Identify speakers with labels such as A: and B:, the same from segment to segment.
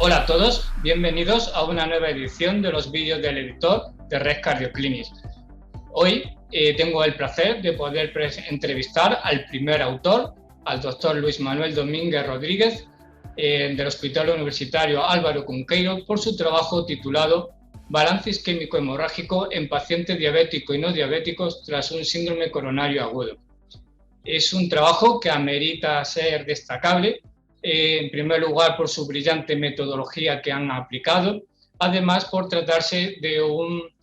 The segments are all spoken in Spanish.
A: Hola a todos, bienvenidos a una nueva edición de los vídeos del editor de Red Cardioclinics. Hoy tengo el placer de poder entrevistar al primer autor, al doctor Luis Manuel Domínguez Rodríguez, del Hospital Universitario Álvaro Cunqueiro, por su trabajo titulado Balance isquémico hemorrágico en pacientes diabéticos y no diabéticos tras un síndrome coronario agudo. Es un trabajo que amerita ser destacable, en primer lugar por su brillante metodología que han aplicado, además por tratarse de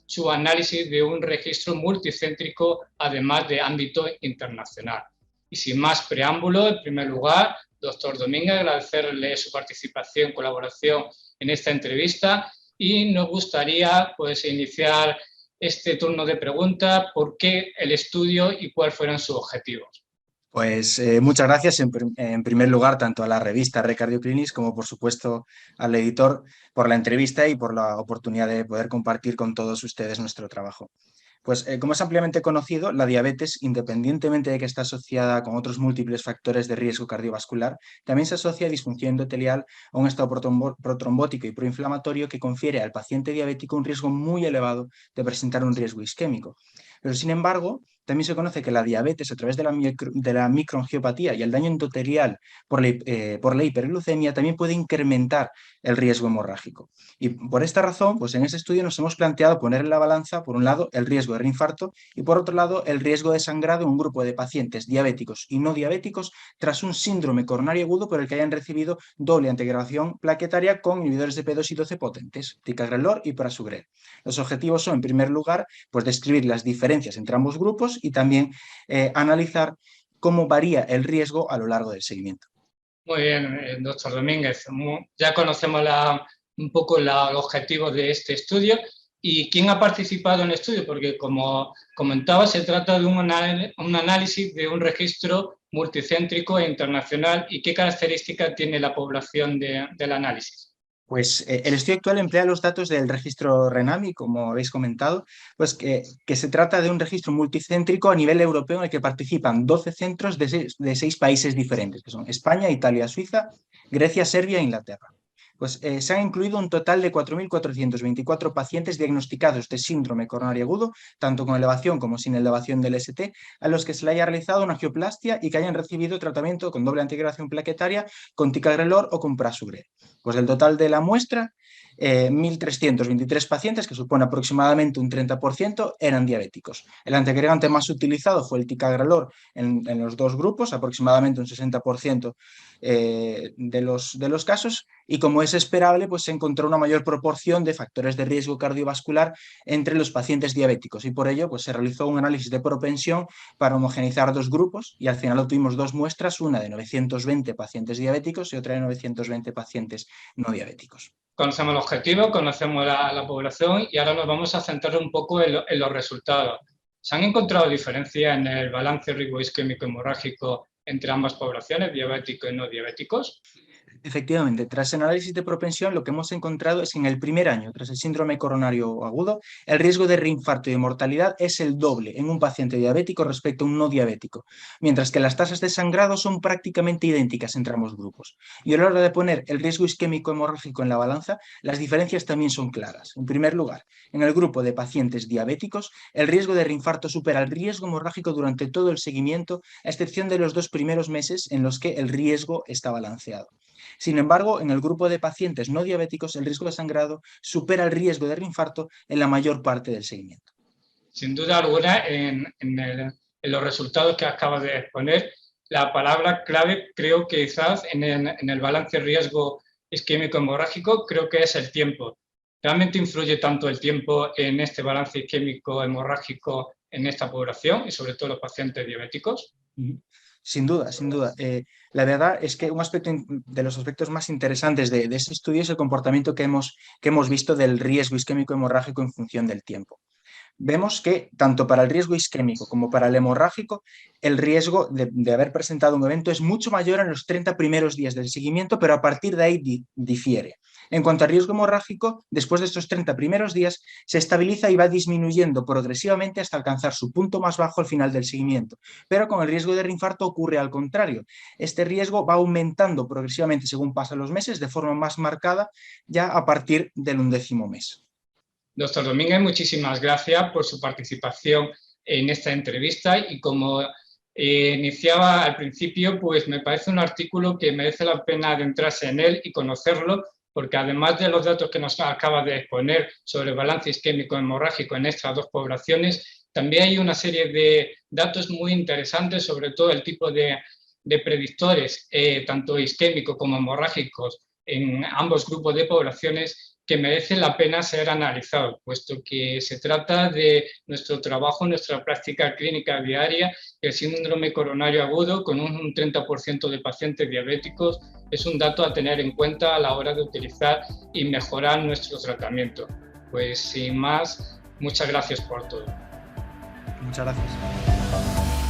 A: su análisis de un registro multicéntrico, además de ámbito internacional. Y sin más preámbulo, en primer lugar, doctor Domínguez, agradecerle su participación, colaboración en esta entrevista y nos gustaría iniciar este turno de preguntas, por qué el estudio y cuáles fueron sus objetivos.
B: Pues muchas gracias en primer lugar tanto a la revista Recardio Clinics como por supuesto al editor por la entrevista y por la oportunidad de poder compartir con todos ustedes nuestro trabajo. Pues como es ampliamente conocido, la diabetes, independientemente de que está asociada con otros múltiples factores de riesgo cardiovascular, también se asocia a disfunción endotelial o un estado protrombótico y proinflamatorio que confiere al paciente diabético un riesgo muy elevado de presentar un riesgo isquémico. Pero sin embargo, también se conoce que la diabetes a través de la microangiopatía y el daño endotelial por la hiperglucemia también puede incrementar el riesgo hemorrágico. Y por esta razón, pues en este estudio nos hemos planteado poner en la balanza, por un lado, el riesgo de reinfarto y por otro lado, el riesgo de sangrado en un grupo de pacientes diabéticos y no diabéticos tras un síndrome coronario agudo por el que hayan recibido doble anticoagulación plaquetaria con inhibidores de P2 y 12 potentes, ticagrelor y prasugrel. Los objetivos son, en primer lugar, pues describir las diferencias entre ambos grupos y también analizar cómo varía el riesgo a lo largo del seguimiento.
A: Muy bien, doctor Domínguez. Ya conocemos un poco el objetivo de este estudio y quién ha participado en el estudio, porque como comentaba, se trata de un análisis de un registro multicéntrico e internacional y qué características tiene la población del análisis.
B: Pues el estudio actual emplea los datos del registro RENAMI, como habéis comentado, pues que se trata de un registro multicéntrico a nivel europeo en el que participan 12 centros de 6 países diferentes, que son España, Italia, Suiza, Grecia, Serbia e Inglaterra. Pues se han incluido un total de 4.424 pacientes diagnosticados de síndrome coronario agudo, tanto con elevación como sin elevación del ST, a los que se le haya realizado una angioplastia y que hayan recibido tratamiento con doble anticoagulación plaquetaria, con ticagrelor o con prasugrel. Pues del total de la muestra, 1.323 pacientes, que supone aproximadamente un 30%, eran diabéticos. El antiagregante más utilizado fue el ticagrelor en los dos grupos, aproximadamente un 60% de los casos, y como es esperable, pues se encontró una mayor proporción de factores de riesgo cardiovascular entre los pacientes diabéticos y por ello pues, se realizó un análisis de propensión para homogeneizar dos grupos y al final obtuvimos dos muestras, una de 920 pacientes diabéticos y otra de 920 pacientes no diabéticos.
A: Conocemos el objetivo, conocemos la población y ahora nos vamos a centrar un poco en los resultados. ¿Se han encontrado diferencias en el balance riesgo isquémico hemorrágico entre ambas poblaciones, diabéticos y no diabéticos?
B: Efectivamente, tras el análisis de propensión, lo que hemos encontrado es que en el primer año, tras el síndrome coronario agudo, el riesgo de reinfarto y de mortalidad es el doble en un paciente diabético respecto a un no diabético, mientras que las tasas de sangrado son prácticamente idénticas entre ambos grupos. Y a la hora de poner el riesgo isquémico hemorrágico en la balanza, las diferencias también son claras. En primer lugar, en el grupo de pacientes diabéticos, el riesgo de reinfarto supera el riesgo hemorrágico durante todo el seguimiento, a excepción de los 2 primeros meses en los que el riesgo está balanceado. Sin embargo, en el grupo de pacientes no diabéticos, el riesgo de sangrado supera el riesgo de reinfarto en la mayor parte del seguimiento.
A: Sin duda alguna, en los resultados que acabas de exponer, la palabra clave creo que quizás en el balance riesgo isquémico hemorrágico creo que es el tiempo. ¿Realmente influye tanto el tiempo en este balance isquémico hemorrágico en esta población y sobre todo los pacientes diabéticos?
B: Sin duda, sin duda. La verdad es que un aspecto de los aspectos más interesantes de ese estudio es el comportamiento que hemos visto del riesgo isquémico hemorrágico en función del tiempo. Vemos que tanto para el riesgo isquémico como para el hemorrágico, el riesgo de haber presentado un evento es mucho mayor en los 30 primeros días del seguimiento, pero a partir de ahí difiere. En cuanto al riesgo hemorrágico, después de estos 30 primeros días, se estabiliza y va disminuyendo progresivamente hasta alcanzar su punto más bajo al final del seguimiento. Pero con el riesgo de reinfarto ocurre al contrario. Este riesgo va aumentando progresivamente según pasan los meses, de forma más marcada ya a partir del 11º mes.
A: Doctor Domínguez, muchísimas gracias por su participación en esta entrevista y como iniciaba al principio, pues me parece un artículo que merece la pena adentrarse en él y conocerlo, porque además de los datos que nos acaba de exponer sobre el balance isquémico hemorrágico en estas dos poblaciones, también hay una serie de datos muy interesantes sobre todo el tipo de predictores, tanto isquémicos como hemorrágicos, en ambos grupos de poblaciones que merecen la pena ser analizados, puesto que se trata de nuestro trabajo, nuestra práctica clínica diaria. El síndrome coronario agudo, con un 30% de pacientes diabéticos, es un dato a tener en cuenta a la hora de utilizar y mejorar nuestro tratamiento. Pues sin más, muchas gracias por todo.
B: Muchas gracias.